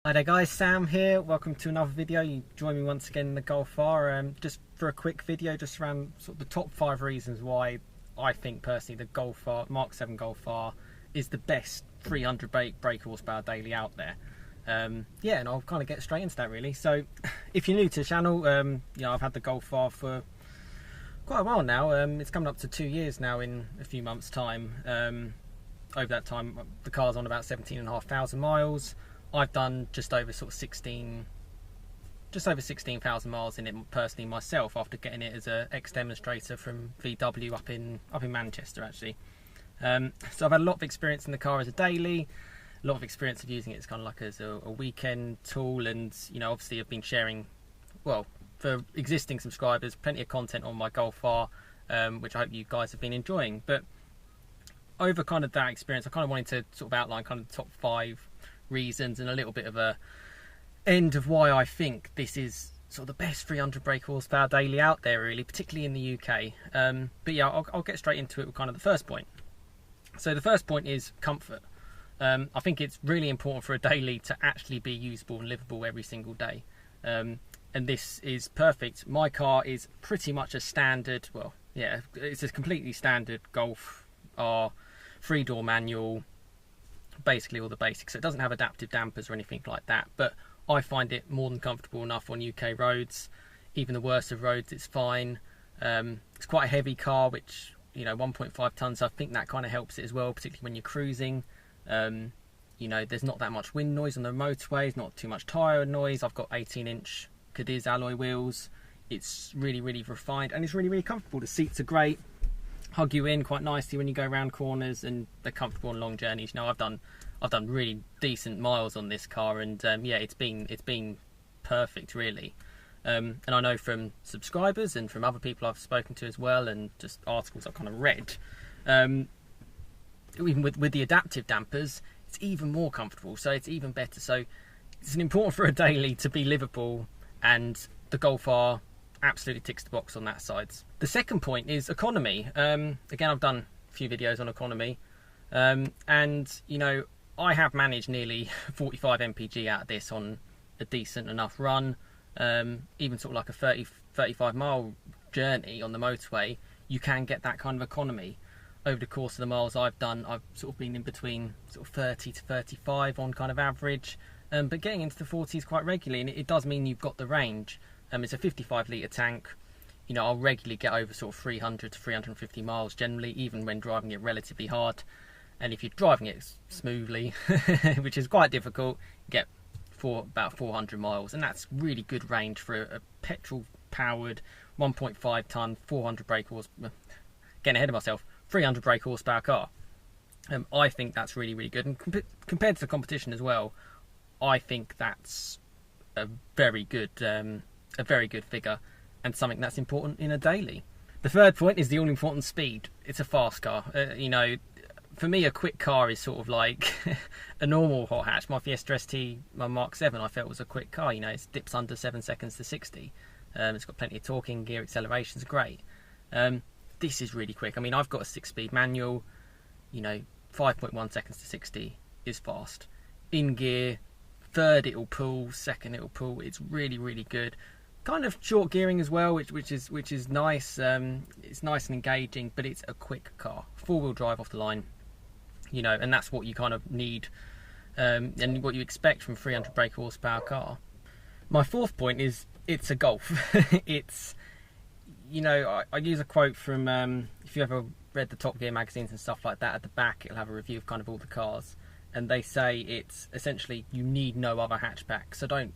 Hi there guys, Sam here. Welcome to another video. You join me once again in the Golf R. Just for a quick video, just around sort of the top 5 reasons why I think personally the Golf R, Mk7 Golf R is the best 300 brake horsepower daily out there. Yeah, and I'll kind of get straight into that really. So if you're new to the channel, I've had the Golf R for quite a while now. It's coming up to 2 years now in a few months time. Over that time the car's on about 17,500 miles. I've done just over 16,000 miles in it personally myself, after getting it as a ex-demonstrator from VW up in Manchester actually. So I've had a lot of experience in the car as a daily, a lot of experience of using it as kind of like as a weekend tool, and obviously I've been sharing, well, for existing subscribers, plenty of content on my Golf R, which I hope you guys have been enjoying. But over kind of that experience, I kind of wanted to sort of outline kind of the top 5 reasons and a little bit of a end of why I think this is sort of the best 300 brake horsepower daily out there really, particularly in the UK. But yeah, I'll get straight into it with kind of the first point. So the first point is comfort. I think it's really important for a daily to actually be usable and livable every single day, and this is perfect. My car is pretty much a standard, well yeah, it's a completely standard Golf R 3-door manual, basically all the basics. So it doesn't have adaptive dampers or anything like that, but I find it more than comfortable enough on UK roads. Even the worst of roads, it's fine. It's quite a heavy car, which 1.5 tons, I think that kind of helps it as well, particularly when you're cruising. There's not that much wind noise on the motorways, not too much tyre noise. I've got 18-inch Cadiz alloy wheels. It's really refined, and it's really comfortable. The seats are great, hug you in quite nicely when you go around corners, and they're comfortable on long journeys. I've done really decent miles on this car, and yeah, it's been perfect really. And I know from subscribers and from other people I've spoken to as well, and just articles I've kind of read, even with the adaptive dampers, it's even more comfortable, so it's even better. So it's important for a daily to be livable, and the Golf R absolutely ticks the box on that side. The second point is economy. Again, I've done a few videos on economy, and I have managed nearly 45 mpg out of this on a decent enough run. Even sort of like a 35 mile journey on the motorway, you can get that kind of economy. Over the course of the miles I've done, I've sort of been in between sort of 30 to 35 on kind of average, but getting into the 40s quite regularly, and it does mean you've got the range. It's a 55 litre tank. I'll regularly get over sort of 300 to 350 miles generally, even when driving it relatively hard. And if you're driving it smoothly, which is quite difficult, get about 400 miles. And that's really good range for a petrol-powered 1.5 ton, 400 brake horsepower, getting ahead of myself, 300 brake horsepower car. I think that's really good. And compared to the competition as well, I think that's a very good figure, and something that's important in a daily. The third point is the all-important speed. It's a fast car. For me, a quick car is sort of like a normal hot hatch. My Fiesta ST, my Mk7, I felt was a quick car. It dips under 7 seconds to 60. It's got plenty of torque in gear, acceleration's great. This is really quick. I've got a 6-speed manual. 5.1 seconds to 60 is fast. In gear, third it'll pull, second it'll pull. It's really good. Kind of short gearing as well, which is nice. It's nice and engaging, but it's a quick car. 4-wheel drive off the line, and that's what you kind of need, and what you expect from 300 brake horsepower car. My fourth point is it's a Golf. It's, I use a quote from, if you ever read the Top Gear magazines and stuff like that, at the back it'll have a review of kind of all the cars, and they say it's essentially you need no other hatchback, so don't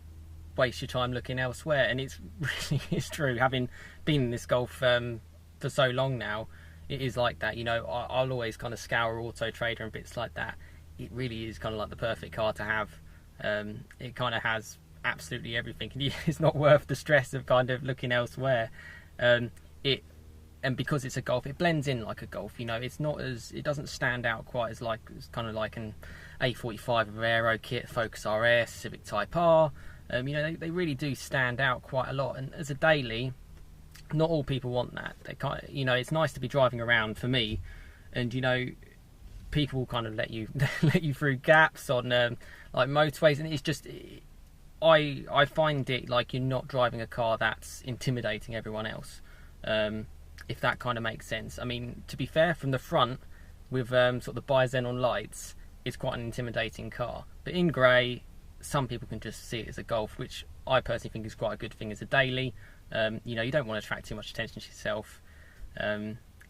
waste your time looking elsewhere. And it's true. Having been in this Golf for so long now, it is like that. I'll always kind of scour Auto Trader and bits like that. It really is kind of like the perfect car to have. It kind of has absolutely everything, and it's not worth the stress of kind of looking elsewhere. And because it's a Golf, it blends in like a Golf. It's not as, it doesn't stand out quite as kind of like an A45 of Aero kit, Focus RS, Civic Type R. They really do stand out quite a lot, and as a daily, not all people want that. They kind of, it's nice to be driving around for me, and people will kind of let you let you through gaps on like motorways, and it's just, I find it like you're not driving a car that's intimidating everyone else, if that kind of makes sense. I mean, to be fair, from the front with sort of the bi-xenon lights, it's quite an intimidating car, but in grey, some people can just see it as a Golf, which I personally think is quite a good thing as a daily. You know, you don't want to attract too much attention to yourself.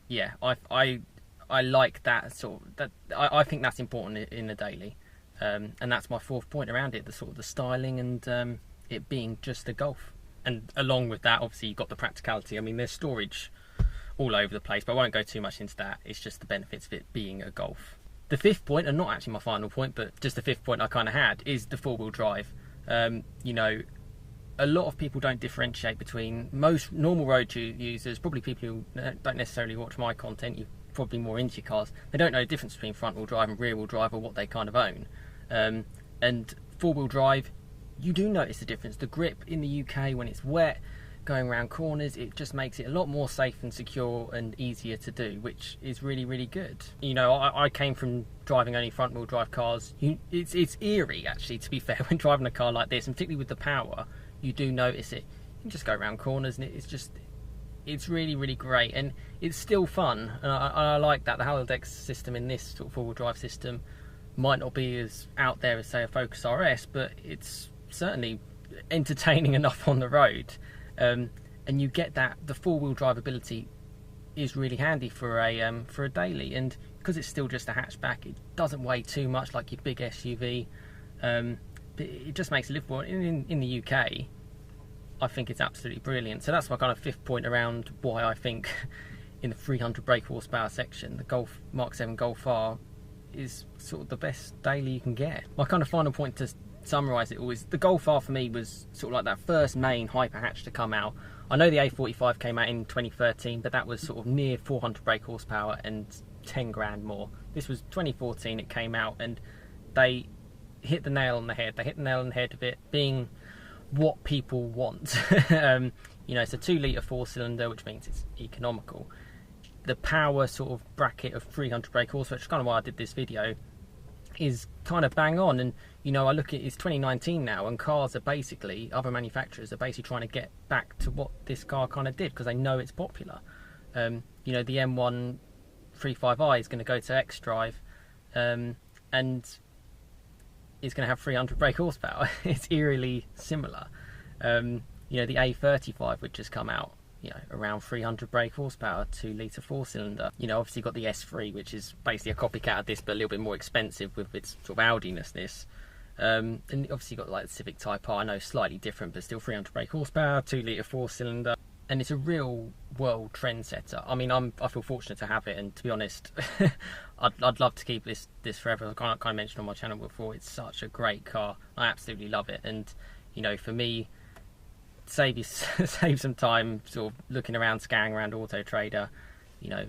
Yeah, I like that sort of, that I think that's important in the daily, and that's my fourth point around it, the sort of the styling and it being just a Golf. And along with that, obviously you've got the practicality. I mean, there's storage all over the place, but I won't go too much into that. It's just the benefits of it being a Golf. The fifth point, and not actually my final point, but just the fifth point I kind of had, is the four-wheel drive. You know, a lot of people don't differentiate between, most normal road users, probably people who don't necessarily watch my content, you're probably more into your cars, they don't know the difference between front-wheel drive and rear-wheel drive, or what they kind of own. And four-wheel drive, you do notice the difference. The grip in the UK when it's wet, going around corners, it just makes it a lot more safe and secure and easier to do, which is really, really good. You know, I came from driving only front wheel drive cars. It's eerie, actually, to be fair, when driving a car like this, and particularly with the power, you do notice it. You can just go around corners, and it's really, really great, and it's still fun, and I like that. The halodex system in this sort of four-wheel drive system might not be as out there as, say, a Focus RS, but it's certainly entertaining enough on the road. And you get that the four-wheel drive ability is really handy for a daily, and because it's still just a hatchback, it doesn't weigh too much like your big SUV. But it just makes it livable. In the UK, I think it's absolutely brilliant. So that's my kind of fifth point around why I think in the 300 brake horsepower section, the Golf Mk7 Golf R is sort of the best daily you can get. My kind of final point to summarise it all is the Golf R for me was sort of like that first main hyper hatch to come out. I know the A45 came out in 2013, but that was sort of near 400 brake horsepower and 10 grand more. This was 2014 it came out, and they hit the nail on the head. They hit the nail on the head of it being what people want. You know, it's a 2-litre 4-cylinder, which means it's economical. The power sort of bracket of 300 brake horsepower, which is kind of why I did this video, is kind of bang on. And you know, I look at, it's 2019 now, and cars are basically, other manufacturers are basically trying to get back to what this car kind of did, because they know it's popular. You know, the M1 35i is going to go to X-Drive, and it's going to have 300 brake horsepower. It's eerily similar. You know, the A35, which has come out, you know, around 300 brake horsepower, 2-litre 4-cylinder. You know, obviously got the S3, which is basically a copycat of this, but a little bit more expensive with its sort of Audi-ness. And obviously got like the Civic Type R, I know slightly different, but still 300 brake horsepower, 2-litre 4-cylinder. And it's a real world trendsetter. I mean, I feel fortunate to have it, and to be honest, I'd love to keep this forever. I kind of mentioned on my channel before, it's such a great car. I absolutely love it, and you know, for me, save some time sort of looking around, scanning around Auto Trader. You know,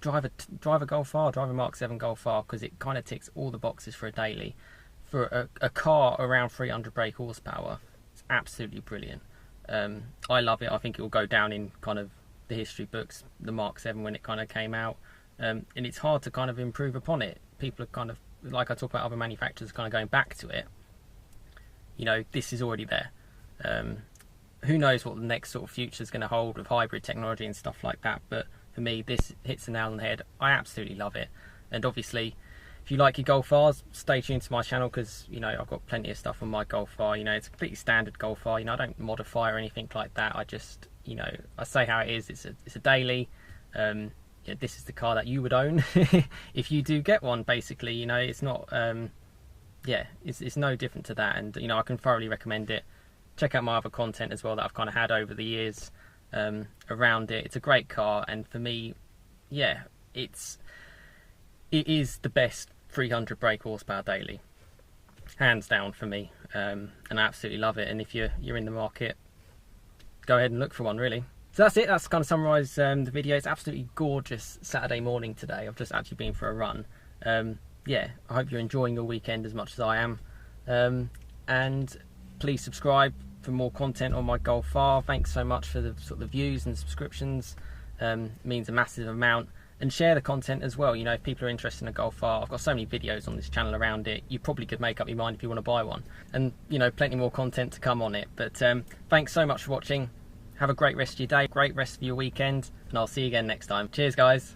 drive a Golf R, drive a Mk7 Golf R, because it kind of ticks all the boxes for a daily. For a car around 300 brake horsepower, it's absolutely brilliant. I love it. I think it will go down in kind of the history books, the Mk7 when it kind of came out, and it's hard to kind of improve upon it. People are kind of, like I talk about other manufacturers kind of going back to it. You know, this is already there. Who knows what the next sort of future is going to hold with hybrid technology and stuff like that, but for me, this hits the nail on the head. I absolutely love it. And obviously, if you like your Golf Rs, stay tuned to my channel, because you know, I've got plenty of stuff on my Golf R. You know, it's a completely standard Golf R. You know, I don't modify or anything like that. I just, you know, I say how it is. It's a daily. You know, this is the car that you would own if you do get one. Basically, you know, it's not. Yeah, it's no different to that, and you know, I can thoroughly recommend it. Check out my other content as well that I've kind of had over the years around it. It's a great car, and for me, yeah, it is the best 300 brake horsepower daily, hands down for me, and I absolutely love it. And if you're in the market, go ahead and look for one, really. So that's it. That's kind of summarise the video. It's absolutely gorgeous Saturday morning today. I've just actually been for a run. Yeah, I hope you're enjoying your weekend as much as I am, and please subscribe for more content on my Golf R. Thanks so much for the sort of views and subscriptions. It means a massive amount. and share the content as well. You know, if people are interested in a Golf R, I've got so many videos on this channel around it. You probably could make up your mind if you want to buy one, and you know, plenty more content to come on it. But thanks so much for watching. Have a great rest of your day, great rest of your weekend, and I'll see you again next time. Cheers, guys.